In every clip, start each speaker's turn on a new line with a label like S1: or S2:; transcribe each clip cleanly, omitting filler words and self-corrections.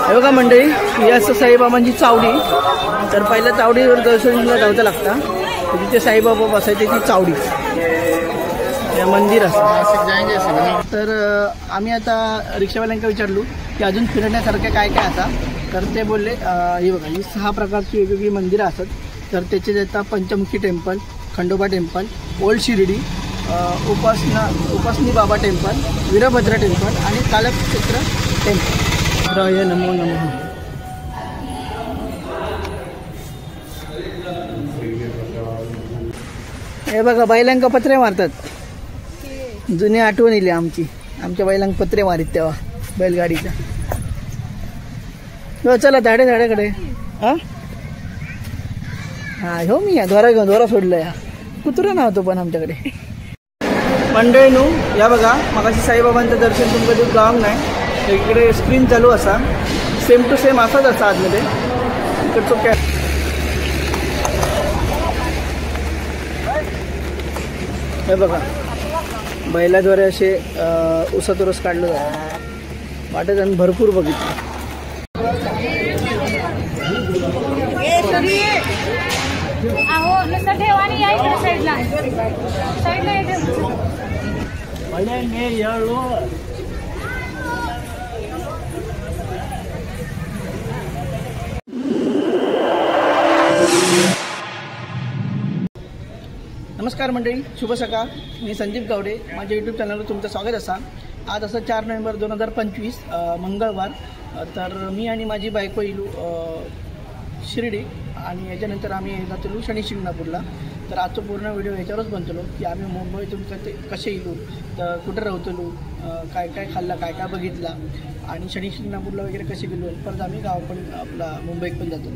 S1: हे बघा मंडळी, ही असं साईबाबांची चावडी. तर पहिल्या चावडीवर दर्शनला जावं लागतं. तिथे साईबाबा बसायचे ती चावडी या मंदिर असं. तर आम्ही आता रिक्षावाल्यांना विचारलो की अजून फिरण्यासारखे काय काय आता. तर ते बोलले ही बघा, ही 6 प्रकारची वेगवेगळी मंदिरं असतात. तर त्याचे येतात Panchmukhi temple, Khandoba temple, old Shirdi, Upasani Baba temple, Virbhadra temple आणि कालक्षेत्र टेम्पल. राय नमो नमः. हे बघा, बैलांका पत्रे मारतात. जुनी आठवण येईल आमच्या बैलांक पत्रे मारित तेव्हा बैलगाडीच्या. चला धाड्याकडे. हा हा, हो मी दोरा सोडलं या. कुत्रा नव्हतो पण आमच्याकडे. मंडळीनू या बघा, मगाशी साईबाबांचं दर्शन तुमचं दूध गावंक नाही. इकडे स्क्रीन चालू असा, सेम टू सेम असाच असा आतमध्ये. इकडचं कॅ हे बघा, बैलाद्वारे असे उसात रस काढलं जातं. वाटत आणि भरपूर बघितलं. नमस्कार मंडळी, शुभ सकाळ. मी संदीप गावडे. माझ्या यूट्यूब चॅनलवर तुमचं स्वागत असा. आज असं 4 नोव्हेंबर 2025 मंगळवार. तर मी आणि माझी बायको येलो शिर्डी आणि याच्यानंतर आम्ही जातलो शनी शिंगणापूरला. तर आजचा पूर्ण व्हिडिओ याच्यावरच बनतलो की आम्ही मुंबईतून कसे येलो, तर कुठं राहतलो, काय काय खाल्लं, काय काय बघितला आणि शनी शिंगणापूरला वगैरे कसे गेलो. परत आम्ही गावाकडून आपला मुंबईत पण जातो.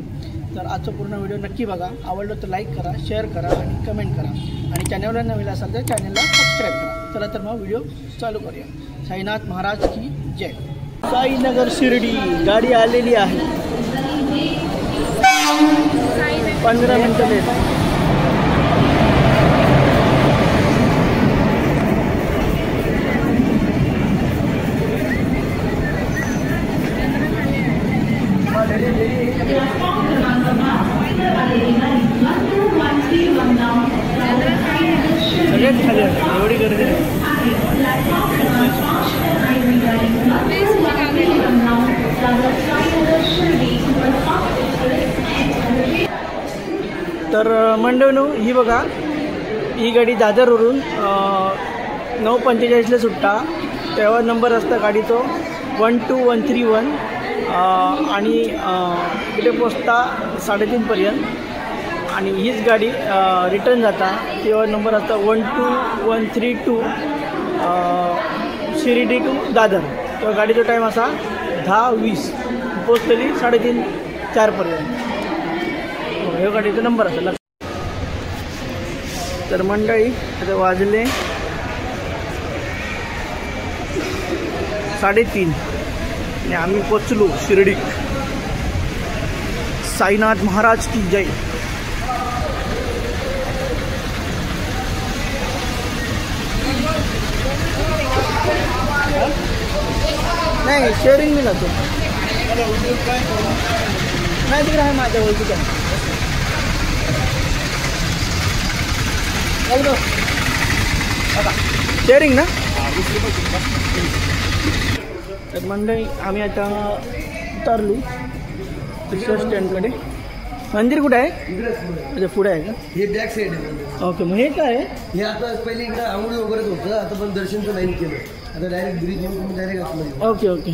S1: तर आजचा पूर्ण व्हिडिओ नक्की बघा. आवडलं तर लाईक करा, शेअर करा आणि कमेंट करा. आणि चॅनलला नवीन असाल तर चॅनलला सबस्क्राईब करा. चला तर मग व्हिडिओ चालू करूया. साईनाथ महाराज की जय. साईनगर शिर्डी गाडी आलेली आहे. 15 मिनटं लेट. सगळ्यात खाली एवढी गर्दी. तर मंडळीनो ही बघा, ही गाडी दादरवरून 9:45ला सुटता. तेव्हा नंबर असता गाडीचो 12131 आणि इकडे पोचता 3:30पर्यंत. आणि हीच गाडी रिटर्न जाता तेव्हा नंबर असता 12132 शिर्डी टू दादर. तेव्हा गाडीचा टाईम असा 10:20. पोचतली 3:30-4पर्यंत. हे गाडीचा नंबर असा. तर मंडळी आता वाजले 3:30 आणि आम्ही पोचलो शिर्डी. साईनाथ महाराज की जय. नाही शेअरिंग मी नव्हतो. नाही तिकडे आहे माझ्या ओळखीच्या. शेअरिंग ना. तर मंडळी आम्ही आता उतरलो रिक्षा स्टँडकडे. मंदिर कुठे आहे? अच्छा पुढे आहे का?
S2: हे बॅक साईड आहे.
S1: ओके, मग हे काय आहे?
S2: हे आता पहिले इकडे आंघोळी वगैरे होतं, आता पण दर्शनचं लाईन केलं. आता डायरेक्ट ब्रिज येऊन डायरेक्ट असलं.
S1: Okay okay.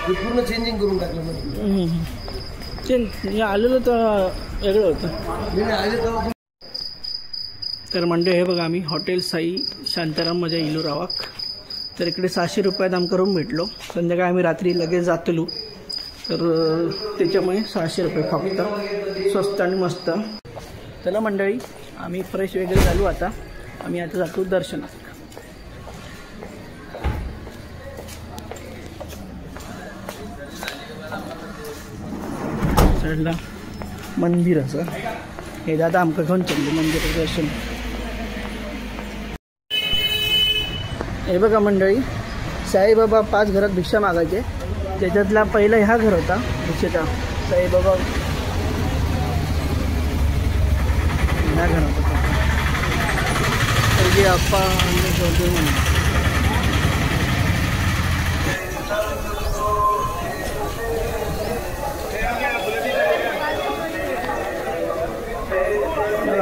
S2: हे पूर्ण चेंजिंग करून टाकलं.
S1: चेंज आलेलं तर वेगळं होतं.
S2: आले तेव्हा.
S1: तर म्हणजे हे बघा, आम्ही हॉटेल साई शांताराममध्ये येलो रावाक. तर इकडे 600 रुपयात आमका रूम भेटलो. संध्याकाळी आम्ही रात्री लगेच जातलो. तर त्याच्यामुळे 600 रुपये फक्त, स्वस्त आणि मस्त. चला मंडळी, आम्ही फ्रेश वगैरे झालो. आता आम्ही आता जातो दर्शनात. साईडला मंदिर असं हे दादा आमका घेऊन चालले मंदिराचं दर्शन. हे बघा मंडळी, साईबाबा 5 घरात भिक्षा मागायचे, त्याच्यातला पहिला ह्या घर होता भिक्षेचा. साईबाबा ह्या घर होता पहिली आप्पा म्हणून.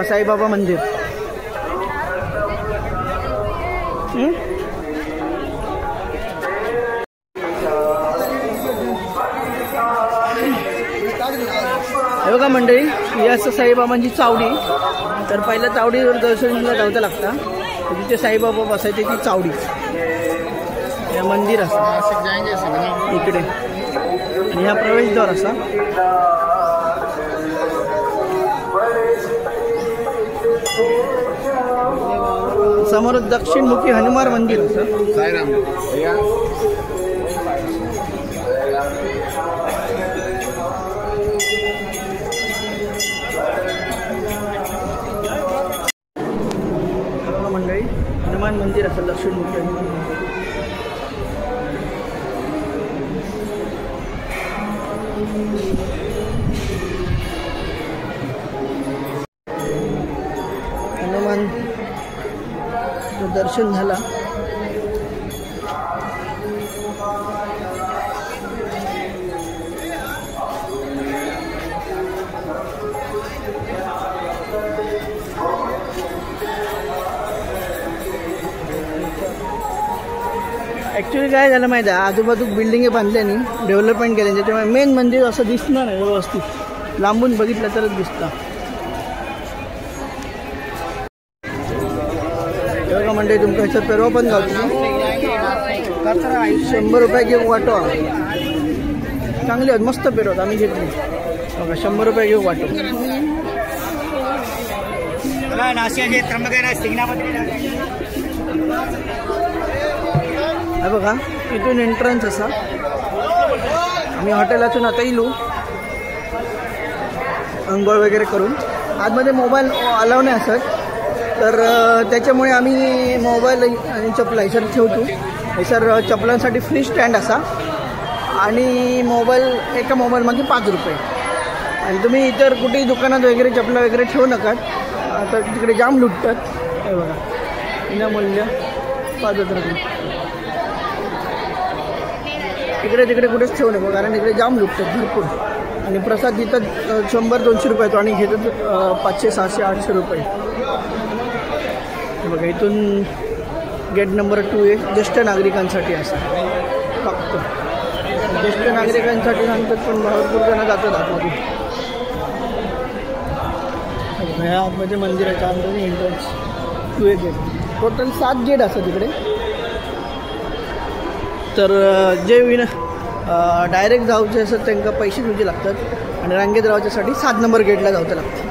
S1: साईबाबा मंदिर. हे बघा मंडळी, ही असं साईबाबांची चावडी. तर पहिल्या चावडीवर दर्शनला जावं लागतं. तिथे साईबाबा बसायचे ती चावडी. हे मंदिर असं इकडे आणि हा प्रवेशद्वार असा. समोर दक्षिणमुखी हनुमान मंदिर असं. साईराम. मंडळी, हनुमान मंदिर असं दक्षिणमुखी हनुमान मंदिर. हनुमान दर्शन झाला. ॲक्च्युली काय झालं माहिती आहे, आजूबाजू बिल्डिंगे बांधल्याने डेव्हलपमेंट केले, त्याच्यामुळे मेन मंदिर असं दिसणार नाही व्यवस्थित. लांबून बघितलं तरच दिसतं. बघा मंडळी, तुमच्या ह्याच्यात पेरवा पण घालतो. 100 रुपये घेऊ वाटो. चांगले आहेत, मस्त पेरवत. आम्ही घेतली बघा, 100 रुपये घेऊ वाटो. हे बघा, इथून एंट्रन्स असा. आम्ही हॉटेलातून आता इलो अंघोळ वगैरे करून. आतमध्ये मोबाईल अलाव नाही असत, तर त्याच्यामुळे आम्ही मोबाईल आणि चपला सर ठेवतो. हे सर चपलांसाठी फ्री स्टँड असा आणि मोबाईल एका मोबाईलमागे 5 रुपये. आणि तुम्ही इतर कुठेही दुकानात वगैरे चपला वगैरे ठेवू नका, तर तिकडे जाम लुटतात. हे बघा, विनामूल्य 5 रुपये. इकडे तिकडे कुठेच ठेवू नका, कारण इकडे जाम लुटतात भरपूर. आणि प्रसाद देतात 100-200 रुपयाचा आणि घेतात 500, 600, 800 रुपये. बघा, इथून गेट नंबर 2 आहे. ज्येष्ठ नागरिकांसाठी असं फक्त ज्येष्ठ नागरिकांसाठी सांगतात, पण भरपूर जण जातात आतमध्ये. ह्या आतमध्ये मंदिराच्या आतमध्ये एंट्रन्स 2 गेट. टोटल 7 गेट असतात तिकडे. तर जे डायरेक्ट जाऊचे असतात त्यांना पैसे तुझे लागतात, आणि रांगेत राहायच्यासाठी 7 नंबर गेटला जावं लागतं.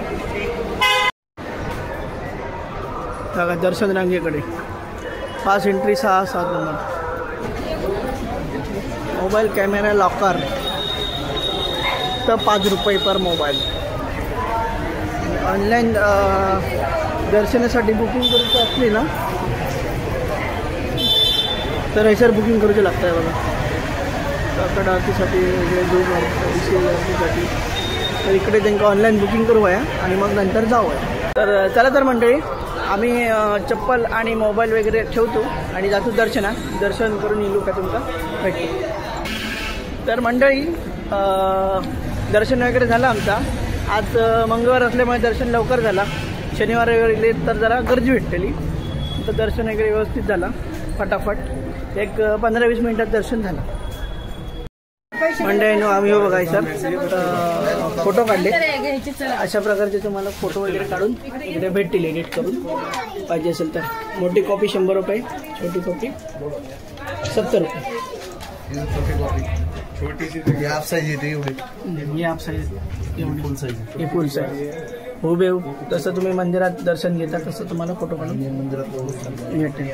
S1: बघा, दर्शन रांगेकडे पास एंट्री 6-7 नंबर. मोबाईल कॅमेरा लॉकर तर 5 रुपये पर मोबाईल. ऑनलाईन दर्शनासाठी बुकिंग करायची असली ना, तर ह्याच्यावर बुकिंग करूचे लागतं आहे बघा. काकड आरतीसाठी वगैरे 2 आरतीसाठी. तर इकडे त्यांना ऑनलाईन बुकिंग करू आहे आणि मग नंतर जाऊ आहे. तर चला तर मंडळी, आम्ही चप्पल आणि मोबाईल वगैरे ठेवतो आणि जातो दर्शनात. दर्शन करून येऊ का तुमका भेटतो. तर मंडळी, दर्शन वगैरे झालं आमचा. आज मंगळवार असल्यामुळे दर्शन लवकर झाला. शनिवार वगैरे तर जरा गर्दी भेटलेली, तर दर्शन वगैरे व्यवस्थित झालं फटाफट. एक 15-20 मिनिटात दर्शन झालं. मंडळीनं आम्ही बघा सर फोटो काढले. अशा प्रकारचे तुम्हाला फोटो वगैरे काढून इकडे भेटतील एडिट करून. पाहिजे असेल तर मोठी कॉपी 100 रुपये, छोटी कॉपी 70 रुपये.
S2: छोटी हाफ साईज येते एवढी.
S1: ही हाफ साईज, एवढी फुल साईज. हे फुल साईज हुबेहूब जसं तुम्ही मंदिरात दर्शन घेता तसं तुम्हाला फोटो काढून मंदिरात भेटेल.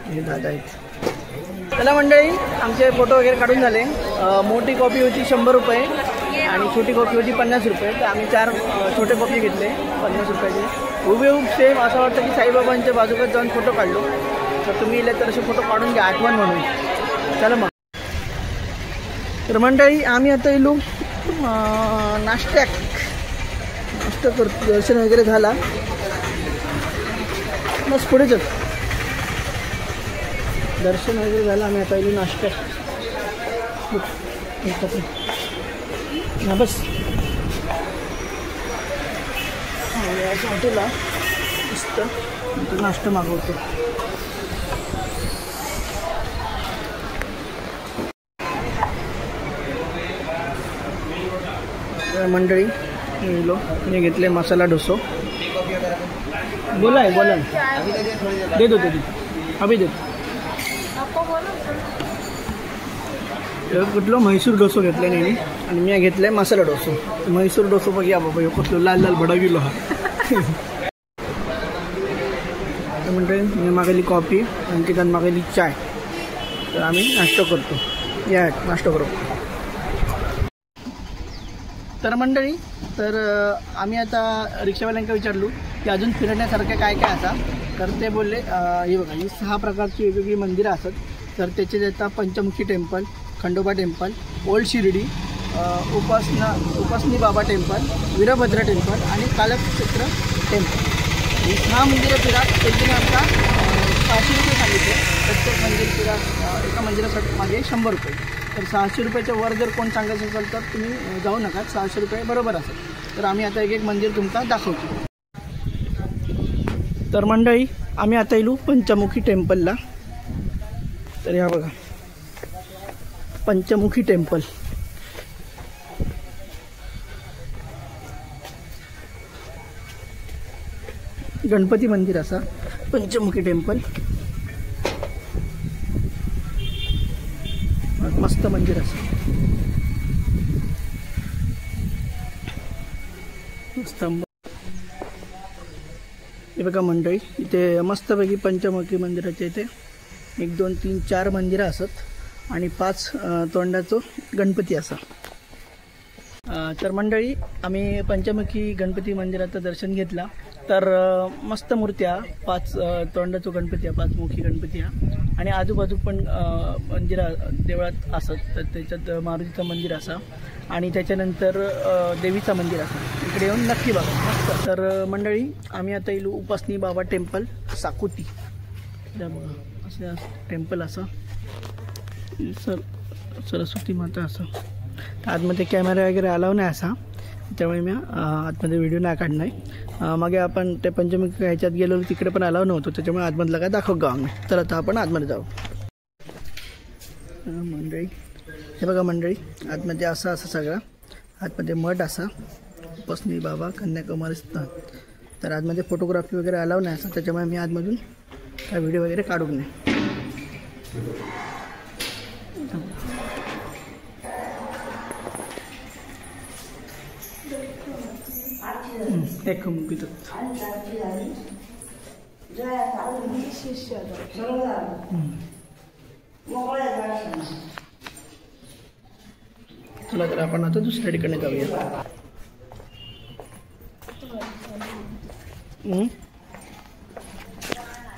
S1: हे दादा आहेत. चला मंडळी, आमचे फोटो वगैरे काढून झाले. मोठी कॉपी होती 100 रुपये आणि छोटी कॉपी होती 50 रुपये. तर आम्ही 4 छोटे कॉपी घेतले 50 रुपयाचे. हुबेहूब सेम असं वाटतं की साईबाबांच्या बाजूकडे जाऊन फोटो काढलो. तर तुम्ही इले तर असे फोटो काढून घ्या आठवण म्हणून. चला मग. तर मंडळी आम्ही आता येलो नाश्ता करतो. दर्शन वगैरे झाला बस पुढेच दर्शन वगैरे झालं. आम्ही आता येलो नाश्ता बस याच्या हॉटेलला मस्त नाश्ता मागवतो. मंडळी मी घेतले मसाला डोसो. बोला बोला दे दो अभि दे. कुठलं म्हैसूर डोसो घेतले नाही आणि मी घेतले मसाला डोसो. म्हैसूर डोसो बघूया बाबा कुठलं लाल लाल भडकिलो हा. मंडळी मी मागवली कॉफी आणि तिथं मागवली चाय. तर आम्ही नाश्ता करतो. या नाश्ता करू. तर मंडळी तर आम्ही आता रिक्षावाल्यांका विचारलो की अजून फिरण्यासारखं काय काय असा. तर ते बोलले हे बघा ही 6 प्रकारची वेगवेगळी मंदिरं असतात. तर त्याचे येतात Panchmukhi temple, Khandoba temple, old Shirdi, Upasani Baba temple, Virbhadra temple आणि कालक्षेत्र टेम्पल. ही 6 मंदिरं फिरा. त्याच्याने आमचा 600 रुपये सांगितले. प्रत्येक मंदिर फिरा एका मंदिरासाठी मागे 100 रुपये. तर 600 रुपयाच्या वर जर कोण सांगायचं असेल तर तुम्ही जाऊ नका. 600 रुपये बरोबर असेल. तर आम्ही आता एक मंदिर तुमचा दाखवतो. तर मंडळी आम्ही आता येलो पंचमुखी टेम्पलला. तर ह्या बघा पंचमुखी टेम्पल. गणपती मंदिर असा पंचमुखी टेम्पल. मस्त मंदिर असं स्तंभ. हे बघा मंडळी इथे मस्तपैकी पंचमुखी मंदिराच्या इथे 1 2 3 4 मंदिरं असत आणि 5 तोंडाचं गणपती असा. तर मंडळी आम्ही पंचमुखी गणपती मंदिराचं दर्शन घेतला. तर मस्त मूर्त्या 5 तोंडाचो गणपती आहे, 5 मुखी गणपती आहे आणि आजूबाजू पण मंदिरं देवळात असत. तर त्याच्यात मारुतीचं मंदिर असा आणि त्याच्यानंतर देवीचं मंदिर असा. इकडे येऊन नक्की बघा मस्त. तर मंडळी आम्ही आता येलो उपासनी बाबा टेम्पल साकुती. बघा असं टेम्पल असं सरस्वती माता असं. आतमध्ये कॅमेरा वगैरे अलाव नाही असा त्यामुळे मी आतमध्ये व्हिडिओ नाही काढणार. मागे आपण ते पंचमुखी ह्याच्यात गेलो तिकडे पण अलाव नव्हतो त्याच्यामुळे आतमधला काय दाखव गाव आम्ही. तर आता आपण आतमध्ये जाऊ. मंडळी हे बघा मंडळी आतमध्ये असं सगळं आतमध्ये मठ असा उपासनी बाबा कन्याकुमारी स्थान. तर आतमध्ये फोटोग्राफी वगैरे अलाव नाही असं त्याच्यामुळे मी आतमधून काय व्हिडिओ वगैरे काढू नये. एक मुखी चला तर आपण आता दुसऱ्या ठिकाणी जाऊया.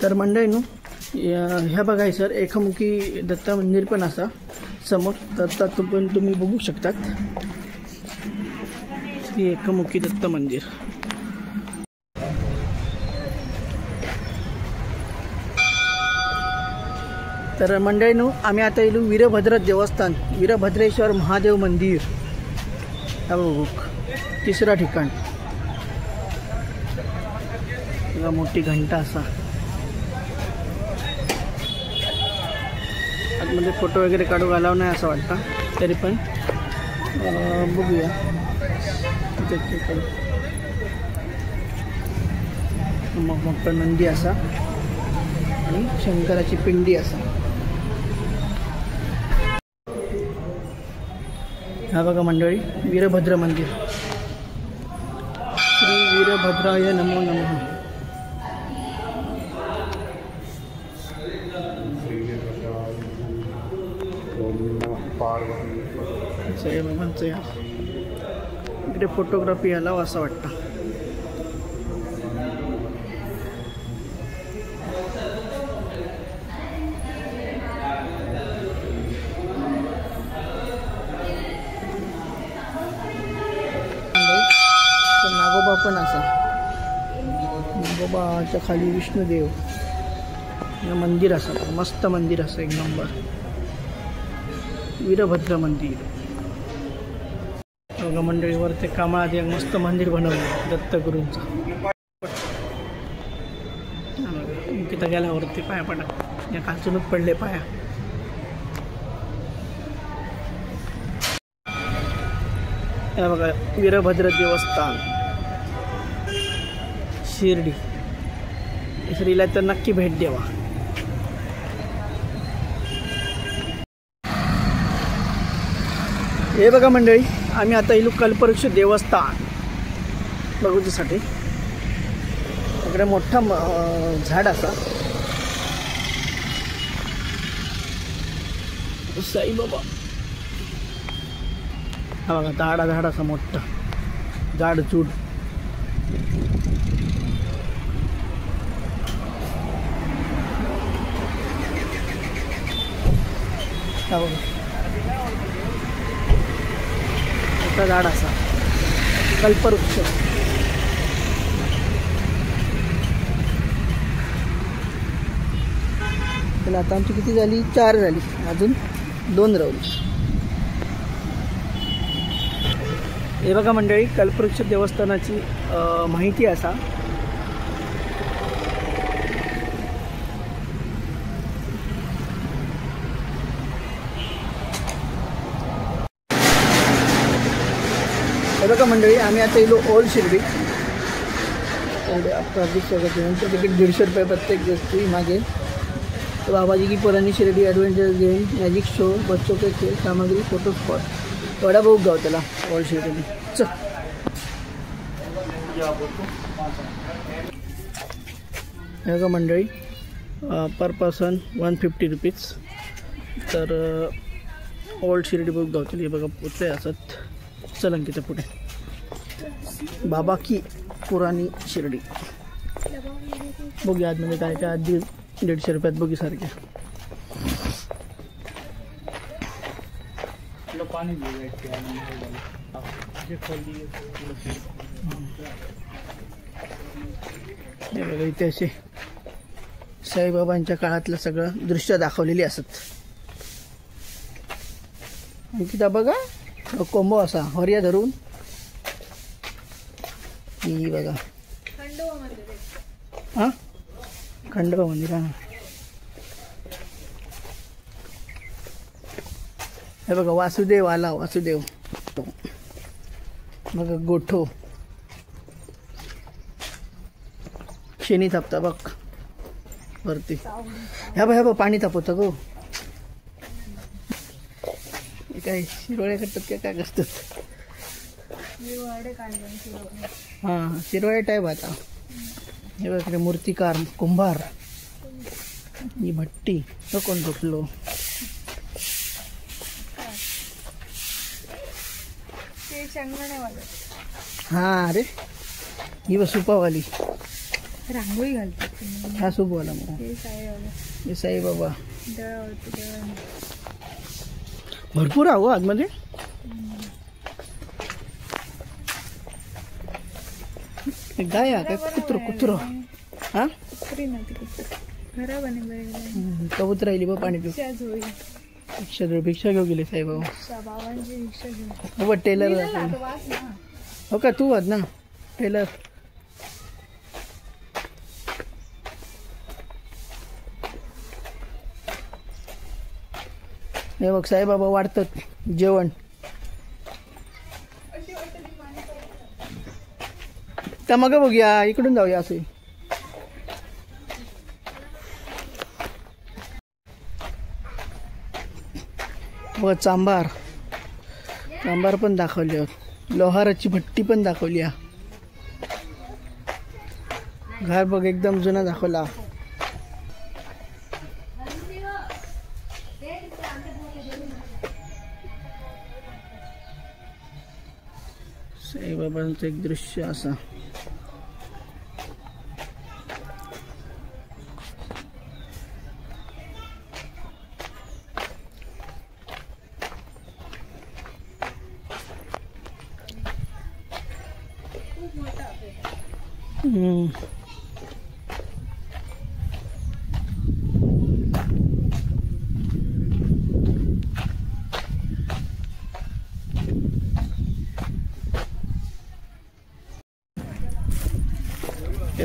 S1: तर मंडळींनो ह्या बघाय सर एकमुखी दत्ता मंदिर पण असा समोर. दत्ता पण तुम्ही बघू शकतात. श्री एकमुखी दत्त मंदिर. तर मंडळींनो आम्ही आता येलो वीरभद्र देवस्थान, वीरभद्रेश्वर महादेव मंदिर. तिसरा ठिकाण मोठी घंटा असा. आतमध्ये फोटो वगैरे काढू अलाव नाही असं वाटतं तरी पण बघूया. मग मोठं नंदी असा आणि शंकराची पिंडी असा. हा बघा मंडळी वीरभद्र मंदिर. श्री वीरभद्राय नमो नमः. इकडे फोटोग्राफी अलाव असं वाटतं. पण असा बाबाच्या खाली विष्णुदेव या मंदिर असा मस्त मंदिर असं एक नंबर वीरभद्र मंदिर बघा मंडळीवर ते कामाआधी एक मस्त मंदिर बनवलं दत्तगुरूंचं तिथं गेल्यावरती पाया पडा या खालचूनच पडले पाया हे बघा वीरभद्र देवस्थान शिर्डी श्रीला तर नक्की भेट द्यावा. हे बघा मंडळी आम्ही आता इलू कल्पवृक्ष देवस्थान बघूच्यासाठी इकडे मोठा झाड असा साईबाबा हा बघा झाड असा मोठा झाडचूड हा बघा मोठा झाड असा कल्पवृक्ष तर आता आमची किती झाली 4 झाली अजून 2 राहिली. हे बघा मंडळी कल्पवृक्ष देवस्थानाची माहिती असा हे बघा मंडळी आम्ही आता येलो ओल्ड शिर्डी एवढे हार्दिक स्वागत आहे. तिकीट 150 रुपये प्रत्येक व्यक्ति मागे. तो बाबाजी की पुरानी Shirdi adventure game magic show बच्चों के खेल सामग्री फोटो स्पॉट थोडा बहुत गाव त्याला ओल्ड शिर्डी चल. हे बघा मंडळी पर पर्सन 150 रुपीज तर ओल्ड शिर्डी बुक गावतील. हे बघा पुतळे असत चलंकीच्या पुढे बाबा की पुरानी शिर्डी बघूया आतमध्ये काय काय आधी 150 रुपयात बघी सारखे. हे बघा इथे असे साईबाबांच्या काळातलं सगळं दृश्य दाखवलेली असत. किती बघा कोंबो असा हरिया धरून ही बघा हां खंडोबा मंदिर हां. हे बघा वासुदेव आला वासुदेव बघा गोठो शेणी तापता बघ वरती ह्या बघ पाणी तापवतं गो काय शिरोळे करतात काय करतात हां शिरोळे टाईप आता. हे बघ इकडे मूर्तिकार कुंभार ही भट्टी तो कोण झोपलो हां अरे ही बघ सुपावाली
S3: रांगोळी घालतात
S1: हा सुपवाला मग हे साईबाबा भरपूर आहो आतमध्ये. गाय काय कुत्र हा कबूतर राहिली बघ पाणी पिऊ भिक्षा घेऊ गेले साईबाबा बघ टेलर हो का तू आज ना टेलर. हे बघ साईबाबा वाढतात जेवण त्या मग बघूया इकडून जाऊया असे. व चांभार पण दाखवली लोहाराची भट्टी पण दाखवली. घर बघ एकदम जुना दाखवला. साईबाबांचं एक दृश्य असा
S3: खूप मोठा
S1: हे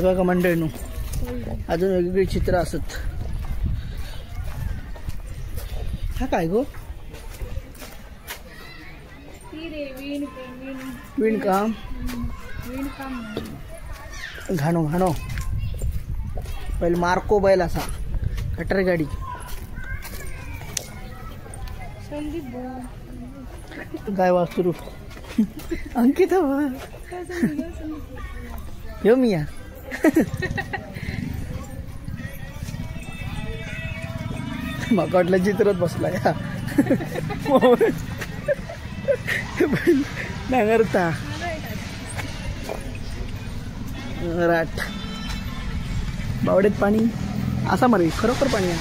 S1: बघा मंडळींनो, अजून वेगवेगळी चित्र असत. हा काय गो? विणकाम. घाणो घाणो. पहिले मार्को बैल असा, कटर गाडी. गाय वासरू. अंकिता यो मिया. मग वाटलं चित्रात बसलाय. नांगरता राट बावडेत पाणी असा मारे खरोखर पाणी आहे.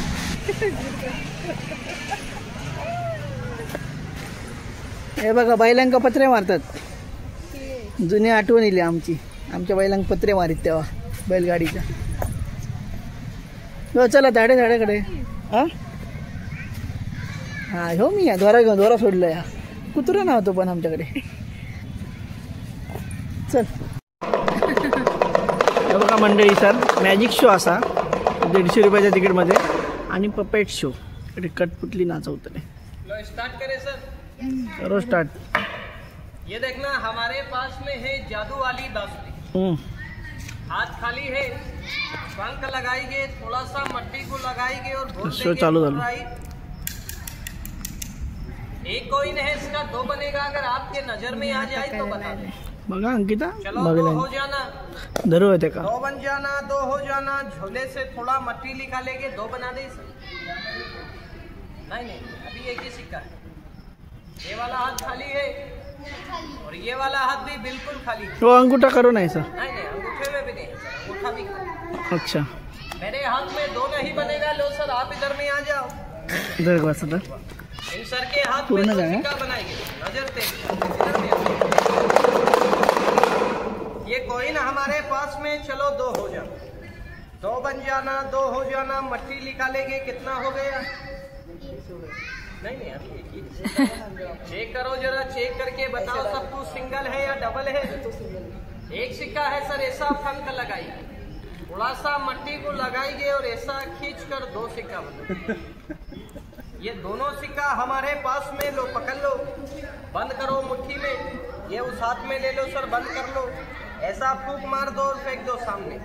S1: हे बघा बैलांका पत्रे मारतात. जुनी आठवण येईल आमची. आमच्या बैलांक पत्रे मारित तेव्हा बैलगाडीच्या. हो चला धाडे धाड्याकडे. हा हा हो मी दोरा सोडलं या. कुत्रा नव्हतो पण आमच्याकडे. चल हे बघा मंडळी, सर मॅजिक शो असा 150 रुपयाच्या तिकीटमध्ये आणि पपेट शो. इकडे कटपुतली नाचवतले.
S4: स्टार्ट करें सर.
S1: करो स्टार्ट.
S4: ये देखना हमारे पास में है जादू वाली बांसुरी. हाथ खाली है, पंख लगाएंगे, थोड़ा सा मट्टी को लगाएंगे और बोल
S1: शो चालू झालं.
S4: एक कॉइन है, इसका 2 बनेगा. अगर आपके नजर में आ जाए तो बता दें.
S1: बघा अंकिता,
S4: चलो 2 हो जाना.
S1: धरो होते का
S4: 2 बन जाना, 2 हो जाना. झोले से थोड़ा मट्टी निकालेंगे, 2 बना दे. नहीं अभी एक ही सिक्का है. ये वाला हाथ खाली है और ये वाला हाथ भी बिल्कुल खाली है.
S1: तो अंगूठा करो नहीं सर.
S4: नहीं अंगूठे में भी नहीं, अंगूठा भी खाली.
S1: अच्छा
S4: मेरे हाथ में 2 नहीं बनेगा. लो सर आप इधर में आ जाओ.
S1: इधर बस सर.
S4: इन सर के हाथ में 2 सिक्का बनाएंगे. नजर इधर में ये कॉइन हमारे पास में. चलो 2 हो जाना, 2 बन जाना, 2 हो जाना. मट्टी निकालेंगे, कितना हो गया? नहीं अभी चेक करो जरा. चेक करके बताओ सब कुछ सिंगल है या डबल है. एक सिक्का है सर, ऐसा पंख लगाइए, थोड़ा सा मट्टी को लगाएंगे और ऐसा खींच कर 2 सिक्का बना. ये दोनों सिक्का हमारे पास में. लो पकड़ लो, बंद करो मुट्ठी में. ये उस हाथ में ले लो सर, बंद कर लो. ऐसा फूंक मार दो और फेंक दो सामने.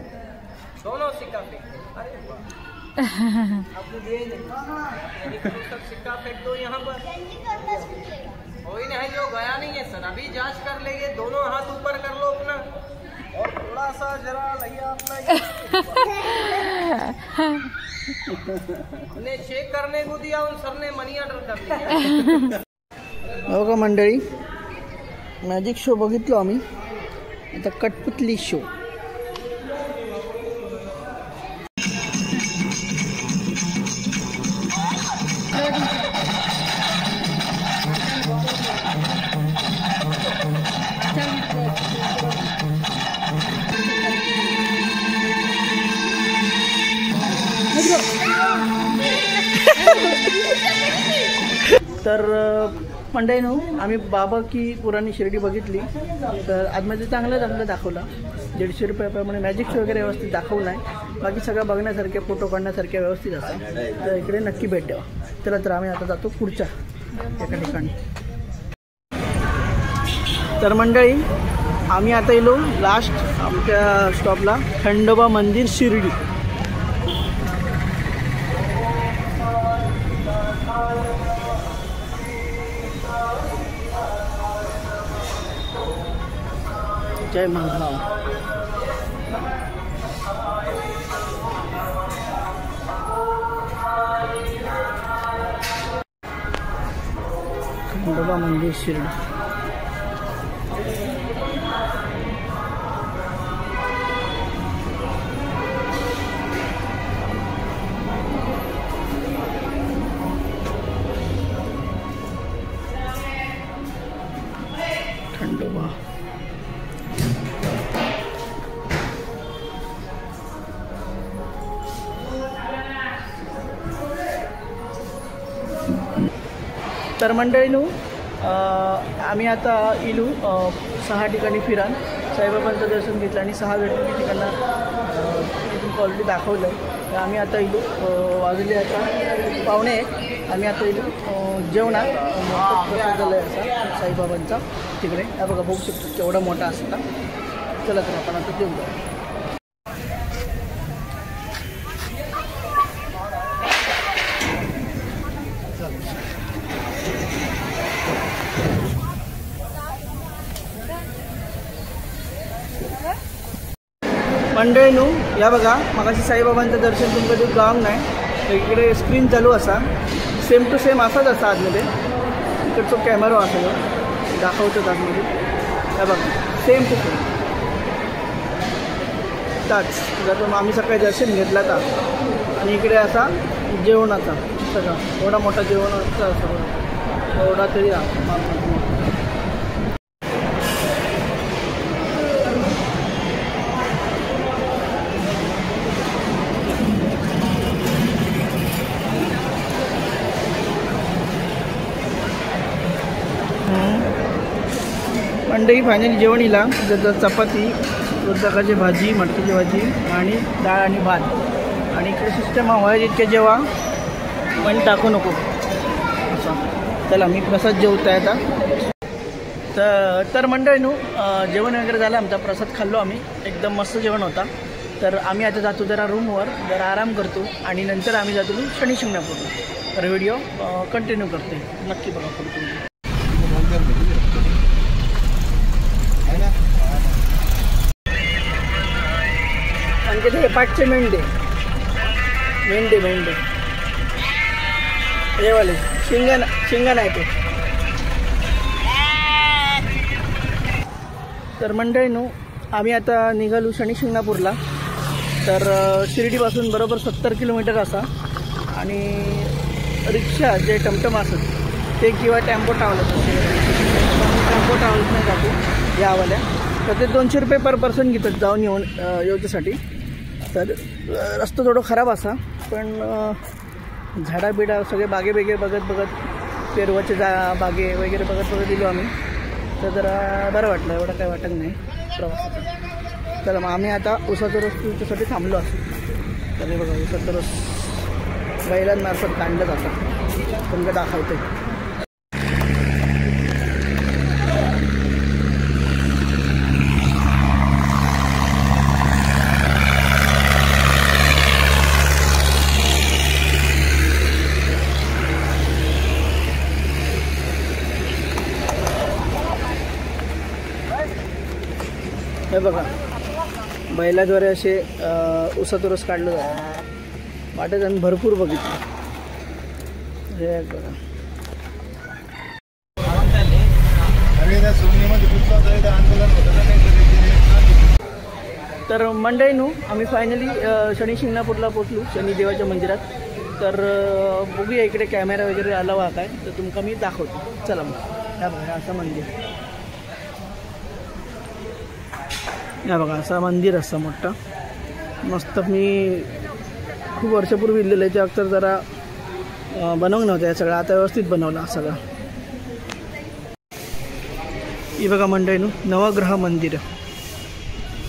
S4: दोनों सिक्का फेंक दो. अरे वाह, सर सिक्का फेंक दो यहाँ पर. कोई नहीं जो गया नहीं है सर. अभी जांच कर लेंगे. दोनों हाथ ऊपर कर लो अपना और थोड़ा सा जरा भैया अपना ने चेक करने को दिया. उन सर ने मनी ऑर्डर कर दिया.
S1: हो का मंडळी, मॅजिक शो बघितलो आम्ही. आता कटपुतली शो. तर मंडळीनो, आम्ही बाबा की पुराणी शिर्डी बघितली. तर आतमध्ये चांगलं दाखवलं. 150 रुपयाप्रमाणे मॅजिक शो वगैरे व्यवस्थित दाखवलं आहे. बाकी सगळं बघण्यासारखे, फोटो काढण्यासारखे व्यवस्थित असतात. तर इकडे नक्की भेट द्यावा. चला तर आम्ही आता जातो पुढच्या एका ठिकाणी. तर मंडळी, आम्ही आता येलो लास्ट आमच्या स्टॉपला, खंडोबा मंदिर शिर्डी. जय महाभाव. खंडोबा मंदिर शिर्डी. खंडोबा तर मंडळीनू आम्ही आता इलू 6 ठिकाणी फिरान साईबाबांचं दर्शन घेतलं आणि 6 वेगवेगळ्या ठिकाणा तुम्ही ऑलरेडी दाखवलं. तर आम्ही आता इलू वाजले आता 1:45. आम्ही आता इलू जेवणात प्रसाद झाला आहे असा साईबाबांचा तिकडे. हा बघा बघू शकतो केवढा मोठा असता. चला तर आपण आता जेवू. मंडळीनू या बघा मगाशी साईबाबांचं दर्शन तुमचं जे गाव नाही तर इकडे स्क्रीन चालू असा सेम टू सेम असाच असा आतमध्ये. इकडचा कॅमेरा असा दाखवतात आतमध्ये. या बघा सेम टू सेम ताच जर आम्ही सकाळी दर्शन घेतला तर. आणि इकडे असा जेवणाचा सगळा एवढा मोठा जेवणाचा सगळं एवढा तरी मंडई फायनली जेवण येईल. जसं चपाती प्रकारची भाजी मटकीची भाजी आणि डाळ आणि भात. आणि इकडे सिस्टम हवा जितके जेव्हा पण टाकू नको असं. चला मी प्रसाद जेवत आहे आता. तर मंडळीनू जेवण वगैरे झालं आमचा. प्रसाद खाल्लो आम्ही. एकदम मस्त जेवण होता. तर आम्ही आता जातो जरा रूमवर जरा आराम करतो आणि नंतर आम्ही जातो शनी शिंगणापूरला. तर व्हिडिओ कंटिन्यू करते. नक्की बघा पुढे. आणि ते पाठचे मेंढे हे वाले शिंगण आहे ते. तर मंडळीनू आम्ही आता निघालो शनी शिंगणापूरला. तर शिर्डीपासून बरोबर 70 किलोमीटर असा. आणि रिक्षा जे टमटम असत ते किंवा टेम्पो ट्रॅव्हल्स टेम्पो ट्रॅव्हल्स नाही जातो यावाल्या. तर ते 200 रुपये पर पर्सन घेतात जाऊन येऊच्यासाठी. तर रस्ता थोडं खराब असा पण झाडाबिडा सगळे बागे बघत पेरवाचे बागे वगैरे बघत दिलो आम्ही. तर जरा बरं वाटलं. एवढं काय वाटत नाही प्रवासाचं. तर मग आम्ही आता उसाचा रस तुमच्यासाठी थांबलो असू. तर हे बघा उसाचा रस बैलांमार्फत काढलं जातं. तुमचं दाखवते. हे बघा बैलाद्वारे असे उसाचा रस काढलं जातं. वाटेत आम्ही भरपूर बघितलं. हे बघा तर मंडळीनू आम्ही फायनली शनी शिंगणापूरला पोचलो शनी देवाच्या मंदिरात. तर बघूया इकडे कॅमेरा वगैरे आला काय तर तुमका मी दाखवतो. चला मग या बघा असं मंदिर. या बघा असं मंदिर असं मोठं मस्त. मी खूप वर्षापूर्वी इल्लेलं आहे. ते अख्तर जरा बनवून नव्हतं या सगळं. आता व्यवस्थित बनवलं सगळं. ही बघा मंडळीनू नवग्रह मंदिर.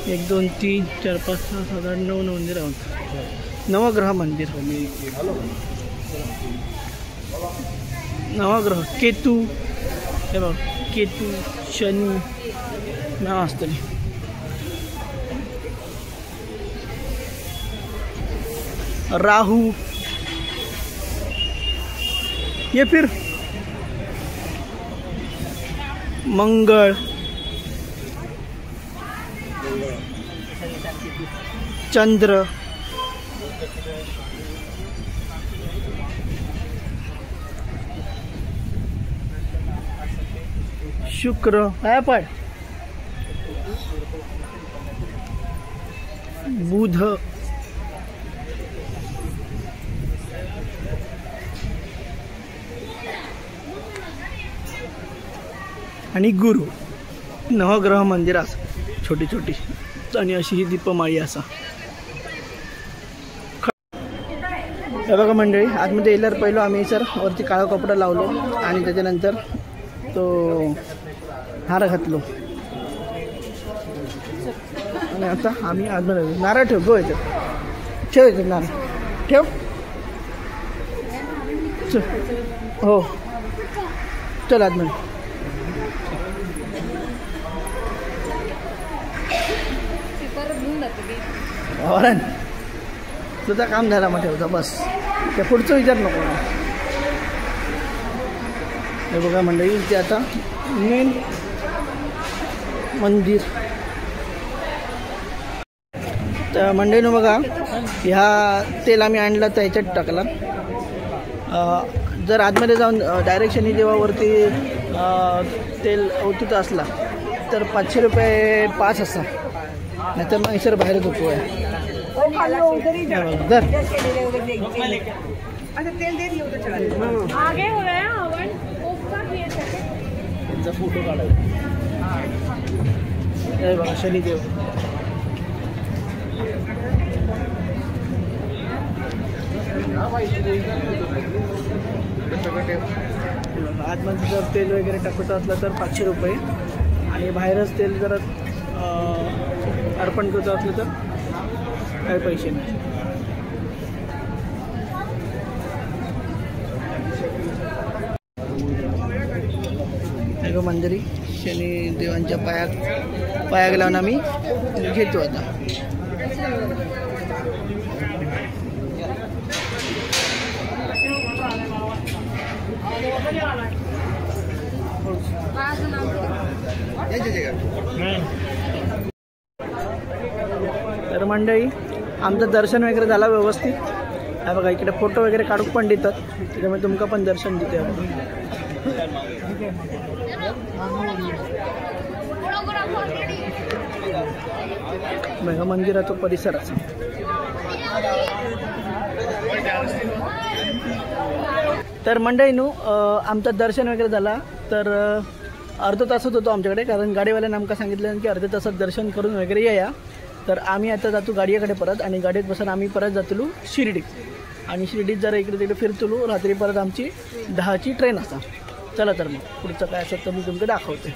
S1: 1 2 3 4 5 6 7 8 9 मंदिर आहोत. नवग्रह मंदिर. नवग्रह केतू हे बघ केतू शनी नाव असतं. राहू ये फिर मंगळ चंद्र शुक्र है पण बुध आणि गुरु. नवग्रह मंदिर असं छोटी छोटी आणि अशी ही दीपमाळी असा. हे बघा मंडळी, आतमध्ये येल्यावर पहिलं आम्ही सर वरती काळा कपडा लावलो आणि त्याच्यानंतर तो हार घातलो आणि आता आम्ही आतमध्ये नारळ ठेव गो येतात ठेव येतात नारळ ठेव हो चल आतमध्ये औरण तुझं काम झाला मग ठेवता बस त्या पुढचं विचार नको. हे बघा मंडळी ते आता मेन मंदिर. तर मंडळीनं बघा ह्या तेल आम्ही आणला तर ह्याच्यात टाकला. जर आतमध्ये जाऊन डायरेक्शनी जेव्हा वरती तेल ओतूत असला तर 500 रुपये 5 असता, नाहीतर मग सर बाहेरच होतो आहे. त्यांचा फोटो काढायचा. बघा शनिदेव आतमध्ये जर तेल वगैरे टाकत असलं तर 500 रुपये आणि बाहेरच तेल जर अर्पण करत असलं तर काही पैसे नाही. मंदिरी शनी देवांच्या पायाग लावून आम्ही घेतो आता. तर मंडळी आमचं दर्शन वगैरे झालं व्यवस्थित. हा बघा इकडे फोटो वगैरे काढून पण देतात, त्याच्यामुळे तुमका पण दर्शन देते. बघा मंदिराचा परिसर असा. तर मंडळीनू आमचं दर्शन वगैरे झाला तर अर्धा तासात होतो आमच्याकडे, कारण गाडीवाल्याने आमका सांगितलं की अर्ध्या तासात दर्शन करून वगैरे या. तर आम्ही आता जातो गाडीकडे परत आणि गाडीत बसून आम्ही परत जातलो शिर्डीत. आणि शिर्डीत जरा इकडे तिकडे फिरतलो. रात्री परत आमची 10ची ट्रेन असा. चला तर मग पुढचं काय असेल तर मी तुमचं दाखवते.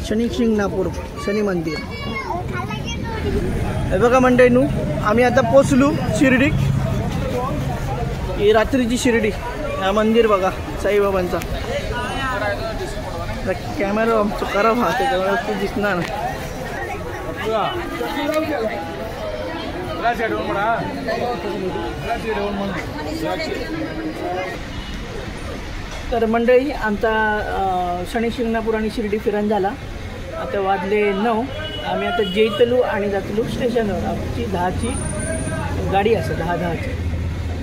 S1: शनी शिंगणापूर शनी मंदिर. हे बघा मंडळीनू आम्ही आता पोचलो शिर्डी. ही रात्रीची शिर्डी. हा मंदिर बघा साईबाबांचा. कॅमेरा खराब हा त्याच्यामुळे ते दिसणार. तर मंडळी आमचा शनी शिंगणापूर आणि शिर्डी फिरण झाला. आता वाजले 9. आम्ही आता जेतलो आणि जातलो स्टेशनवर. आमची 10ची गाडी असं 10:10ची.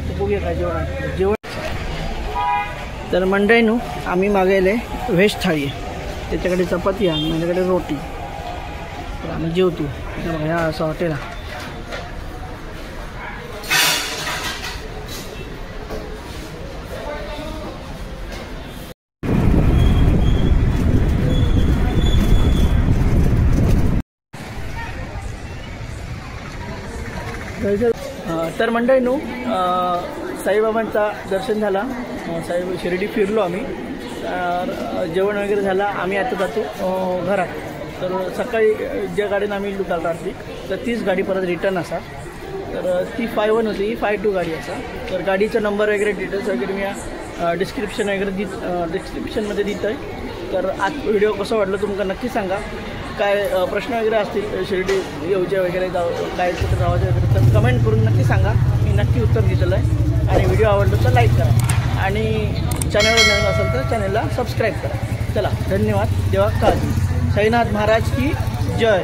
S1: तर बघूया काय जेवण. तर मंडळीनू आम्ही मागवले व्हेज थाळी आहे. त्याच्याकडे चपाती आहे, माझ्याकडे रोटी. तर आम्ही जेवतो. ह्या असं हॉटेल आहे. तर मंडळीनू साईबाबांचा दर्शन झाला. साई शिर्डी फिरलो आम्ही. तर जेवण वगैरे झाला. आम्ही आता जातो घरात. तर सकाळी ज्या गाडीनं आम्ही काल रात्री तर तीच गाडी परत रिटर्न असा. तर ती 51 होती, ही 52 गाडी असा. तर गाडीचा नंबर वगैरे डिटेल्स वगैरे मी डिस्क्रिप्शन वगैरे डिस्क्रिप्शनमध्ये देत आहे. तर आज व्हिडिओ कसं वाटलं तुमका नक्की सांगा. काय प्रश्न वगैरे असतील शिर्डी येऊचे वगैरे काय कुठं जावायचे वगैरे तर कमेंट करून नक्की सांगा. मी नक्की उत्तर दिलेलं आहे. आणि व्हिडिओ आवडलं तर लाईक करा आणि चॅनलवर नवीन असेल तर चॅनलला सबस्क्राईब करा. चला धन्यवाद. देवा काळजी. साईनाथ महाराज की जय.